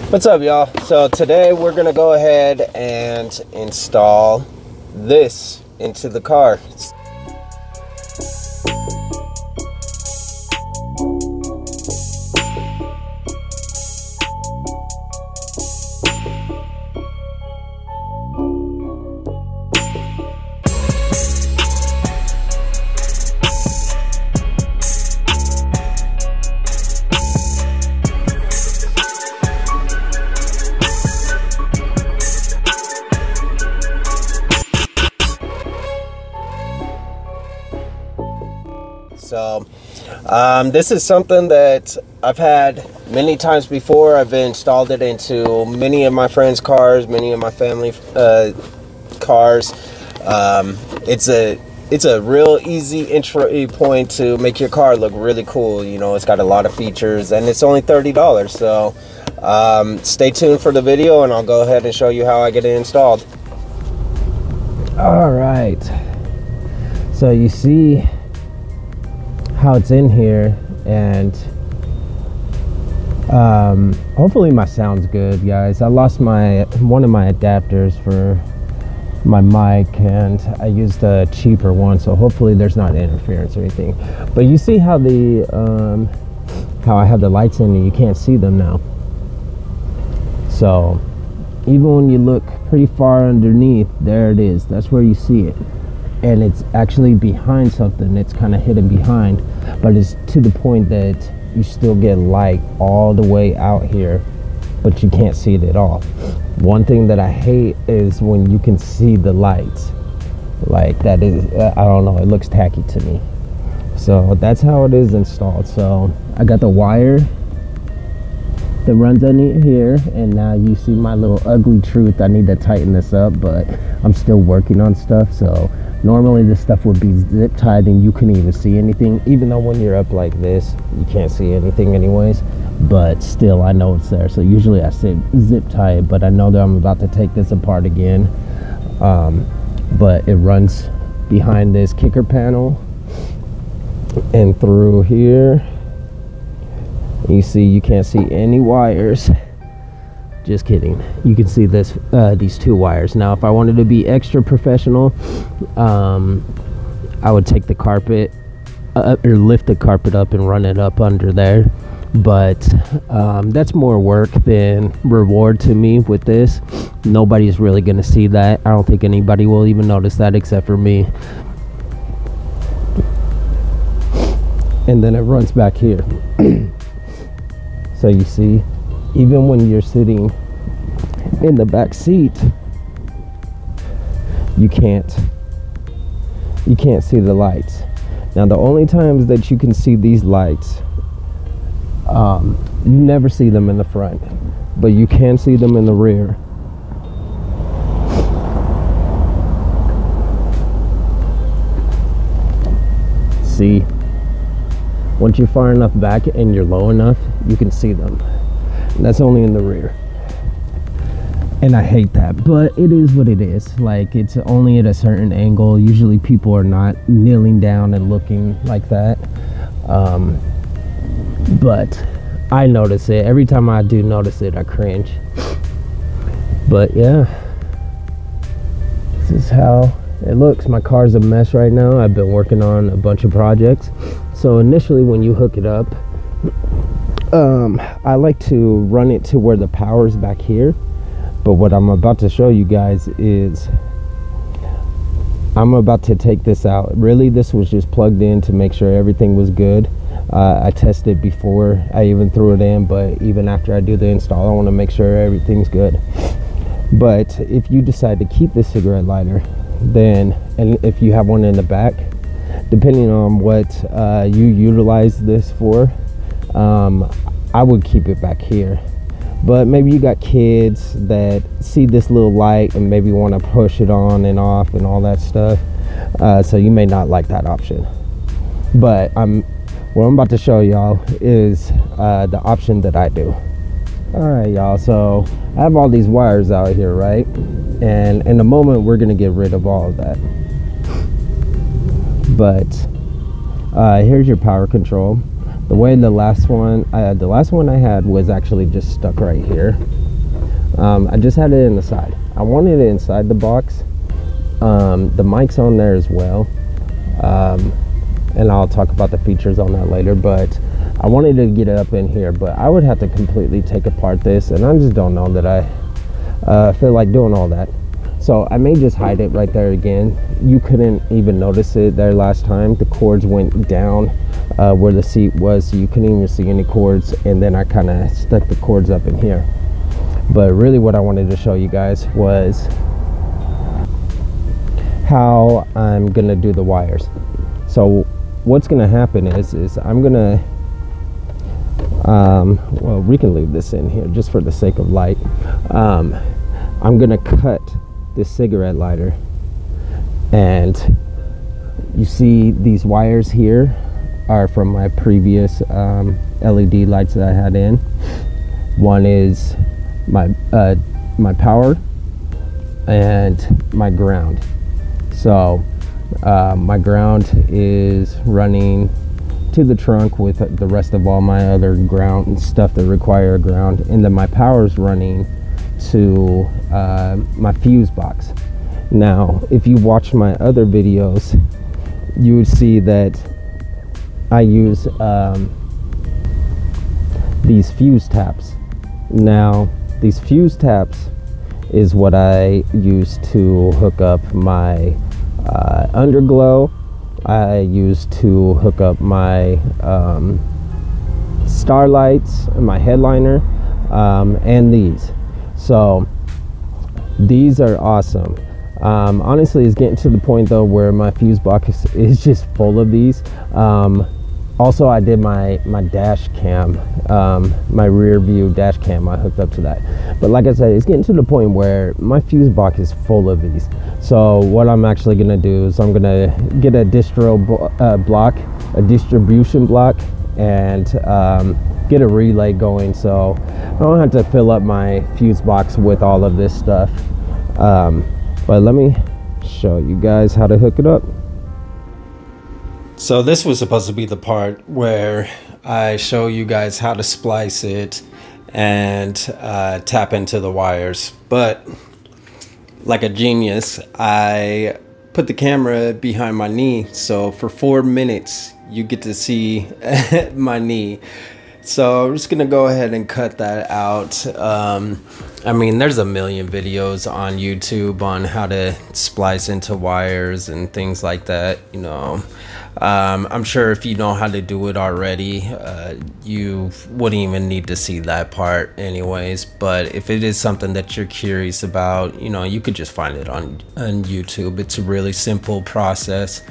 What's up, y'all? So today we're gonna go ahead and install this into the car. So this is something that I've had many times before. I've installed it into many of my friends' cars, many of my family cars. It's a real easy entry point to make your car look really cool. You know, it's got a lot of features and it's only $30. So stay tuned for the video and I'll go ahead and show you how I get it installed. All right, so you see how it's in here, and hopefully my sound's good, guys. I lost one of my adapters for my mic and I used a cheaper one, so hopefully there's not interference or anything. But you see how how I have the lights in and you can't see them now. So even when you look pretty far underneath, there it is. That's where you see it. And it's actually behind something. It's kind of hidden behind, but it's to the point that you still get light all the way out here, but you can't see it at all. One thing that I hate is when you can see the lights. Like that is, I don't know, it looks tacky to me. So that's how it is installed. So I got the wire that runs in here, and now you see my little ugly truth. I need to tighten this up, but I'm still working on stuff. So normally this stuff would be zip tied and you couldn't even see anything, even though when you're up like this you can't see anything anyways, but still I know it's there. So usually I say zip tie it, but I know that I'm about to take this apart again. But it runs behind this kicker panel and through here. You see, you can't see any wires. Just kidding. You can see this, these two wires. Now, if I wanted to be extra professional, I would take the carpet or lift the carpet up and run it up under there. But that's more work than reward to me with this. Nobody's really going to see that. I don't think anybody will even notice that except for me. And then it runs back here. So you see, even when you're sitting in the back seat, you can't see the lights. Now the only times that you can see these lights, you never see them in the front, but you can see them in the rear. See, once you're far enough back and you're low enough, you can see them. And that's only in the rear. And I hate that, but it is what it is. Like, it's only at a certain angle. Usually people are not kneeling down and looking like that. But I notice it. Every time I do notice it, I cringe. But yeah, this is how it looks. My car's a mess right now. I've been working on a bunch of projects. So initially when you hook it up, I like to run it to where the power's back here. But what I'm about to show you guys is I'm about to take this out. Really, this was just plugged in to make sure everything was good. I tested before I even threw it in, but even after I do the install, I want to make sure everything's good. But if you decide to keep this cigarette lighter, then, and if you have one in the back, depending on what you utilize this for, I would keep it back here. But maybe you got kids that see this little light and maybe want to push it on and off and all that stuff, so you may not like that option. But what I'm about to show y'all is the option that I do. All right, y'all, so I have all these wires out here, right? And in a moment we're gonna get rid of all of that. But here's your power control. The way the last one I had was actually just stuck right here. I just had it in the side. I wanted it inside the box. The mic's on there as well, and I'll talk about the features on that later, but I wanted to get it up in here, but I would have to completely take apart this, and I just don't know that I feel like doing all that. So I may just hide it right there again. You couldn't even notice it there last time. The cords went down where the seat was, so you couldn't even see any cords, and then I kind of stuck the cords up in here. But really what I wanted to show you guys was how I'm gonna do the wires. So what's gonna happen is I'm gonna well, we can leave this in here just for the sake of light. I'm gonna cut this cigarette lighter, and you see these wires here are from my previous LED lights that I had in. One is my power and my ground. So my ground is running to the trunk with the rest of all my other ground and stuff that require a ground, and then my power is running to my fuse box. Now if you watch my other videos, you would see that I use these fuse taps. Now these fuse taps is what I use to hook up my underglow. I use to hook up my starlights, my headliner, and these. So these are awesome. Honestly, it's getting to the point though where my fuse box is just full of these. Also, I did my dash cam, my rear view dash cam, I hooked up to that. But like I said, it's getting to the point where my fuse box is full of these. So what I'm actually gonna do is I'm gonna get a a distribution block, and get a relay going, so I don't have to fill up my fuse box with all of this stuff. But let me show you guys how to hook it up. So this was supposed to be the part where I show you guys how to splice it and tap into the wires. But like a genius, I put the camera behind my knee, so for 4 minutes you get to see my knee. So I'm just gonna go ahead and cut that out. I mean, there's a million videos on YouTube on how to splice into wires and things like that, you know. I'm sure if you know how to do it already, you wouldn't even need to see that part anyways. But if it is something that you're curious about, you know, you could just find it on YouTube. It's a really simple process.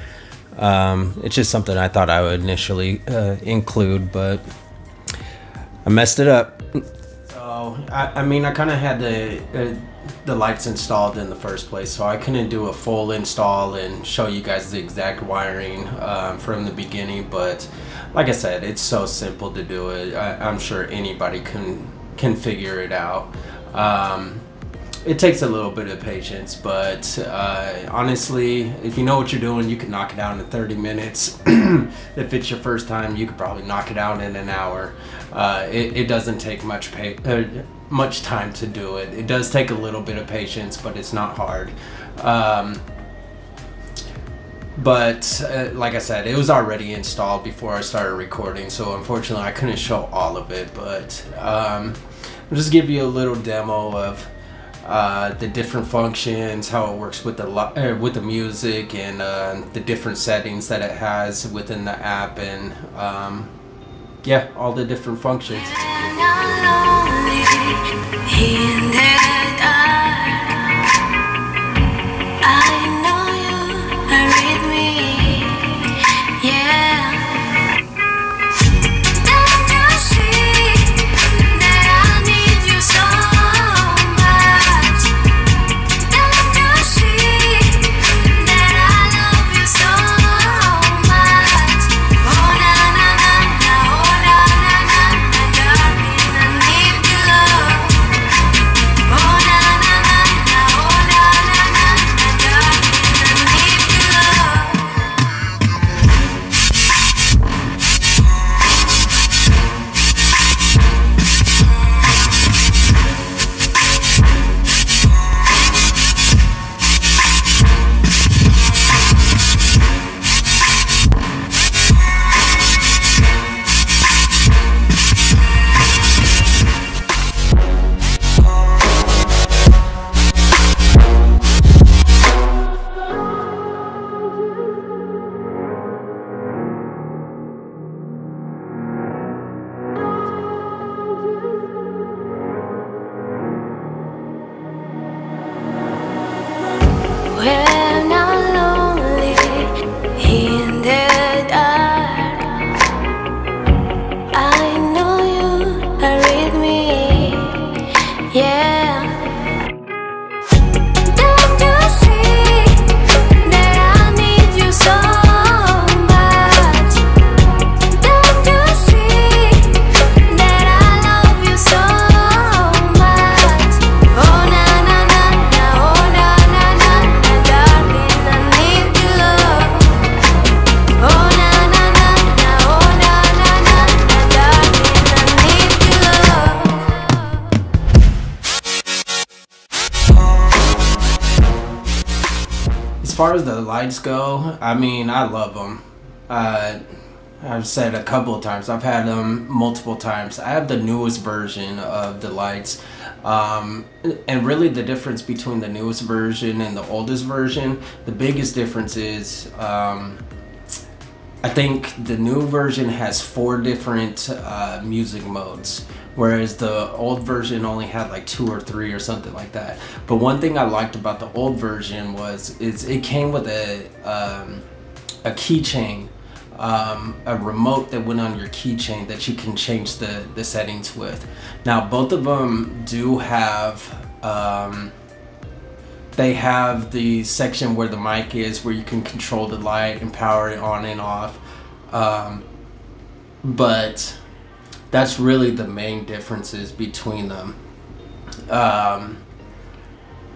It's just something I thought I would initially include, but I messed it up. So I mean, I kind of had the lights installed in the first place, so I couldn't do a full install and show you guys the exact wiring from the beginning. But like I said, it's so simple to do it. I'm sure anybody can figure it out. It takes a little bit of patience, but honestly, if you know what you're doing, you can knock it out in 30 minutes. If it's your first time, you could probably knock it out in an hour. It doesn't take much time to do it. It does take a little bit of patience, but it's not hard. But like I said, it was already installed before I started recording, so unfortunately I couldn't show all of it. But I'll just give you a little demo of the different functions, how it works with the music, and the different settings that it has within the app, and yeah, all the different functions. far as the lights go, I mean, I love them. I've said a couple of times. I've had them multiple times. I have the newest version of the lights. And really the difference between the newest version and the oldest version, the biggest difference is I think the new version has 4 different music modes, whereas the old version only had like 2 or 3 or something like that. But one thing I liked about the old version is it came with a keychain, a remote that went on your keychain that you can change the settings with. Now both of them do have they have the section where the mic is, where you can control the light and power it on and off. But that's really the main differences between them.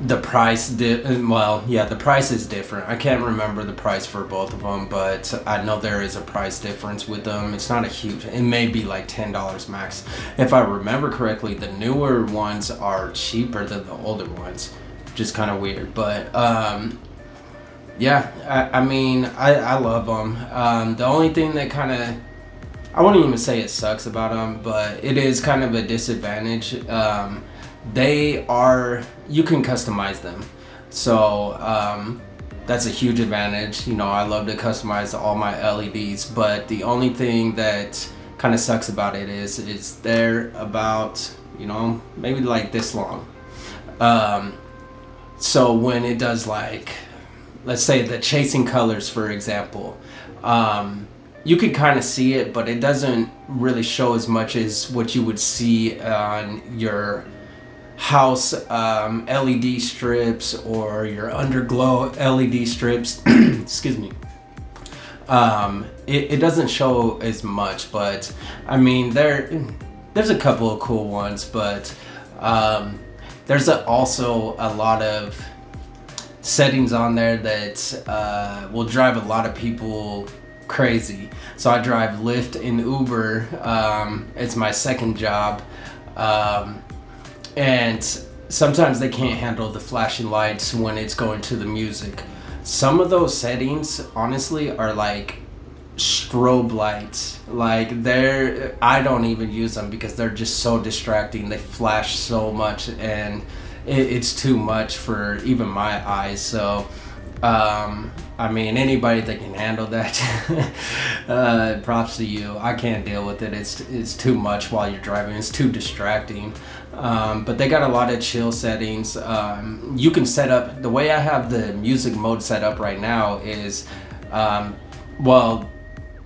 The price the price is different. I can't remember the price for both of them, but I know there is a price difference with them. It's not a huge, it may be like $10 max. If I remember correctly, the newer ones are cheaper than the older ones, which is kind of weird. But yeah, I mean, I love them. The only thing that kind of, I wouldn't even say it sucks about them, but it is kind of a disadvantage. They are, you can customize them, so that's a huge advantage. You know, I love to customize all my LEDs, but the only thing that kind of sucks about it is they're about, you know, maybe like this long. So when it does, like, let's say the chasing colors, for example, you can kind of see it, but it doesn't really show as much as what you would see on your house LED strips or your underglow LED strips. Excuse me. It doesn't show as much, but I mean, there's a couple of cool ones, but there's also a lot of settings on there that will drive a lot of people crazy. So I drive Lyft and Uber. It's my second job. And sometimes they can't handle the flashing lights when it's going to the music. Some of those settings, honestly, are like strobe lights. Like, I don't even use them because they're just so distracting. They flash so much, and it's too much for even my eyes. So I mean, anybody that can handle that, props to you. I can't deal with it. It's too much while you're driving. It's too distracting. But they got a lot of chill settings. You can set up, the way I have the music mode set up right now is, well,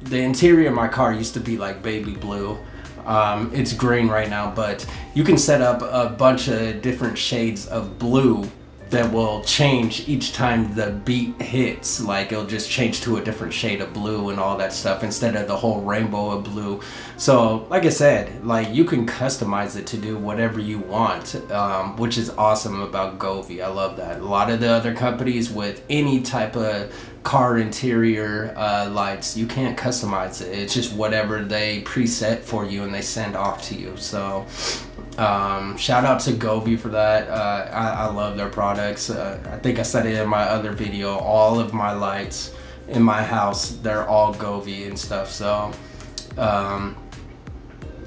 the interior of my car used to be like baby blue. It's green right now, but you can set up a bunch of different shades of blue that will change each time the beat hits. Like, it'll just change to a different shade of blue and all that stuff instead of the whole rainbow of blue. So like I said, like, you can customize it to do whatever you want, which is awesome about Govee. I love that. A lot of the other companies with any type of car interior lights, you can't customize it. It's just whatever they preset for you and they send off to you. So shout out to Govee for that. I love their products. I think I said it in my other video, all of my lights in my house, they're all Govee and stuff. So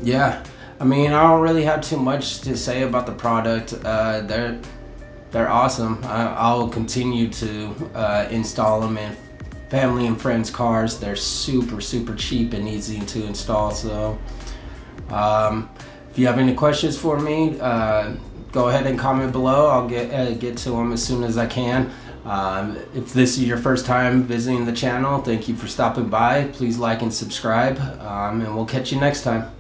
yeah, I mean, I don't really have too much to say about the product. They're awesome. I'll continue to install them in family and friends' cars. They're super cheap and easy to install. So if you have any questions for me, go ahead and comment below. I'll get to them as soon as I can. If this is your first time visiting the channel, thank you for stopping by. Please like and subscribe, and we'll catch you next time.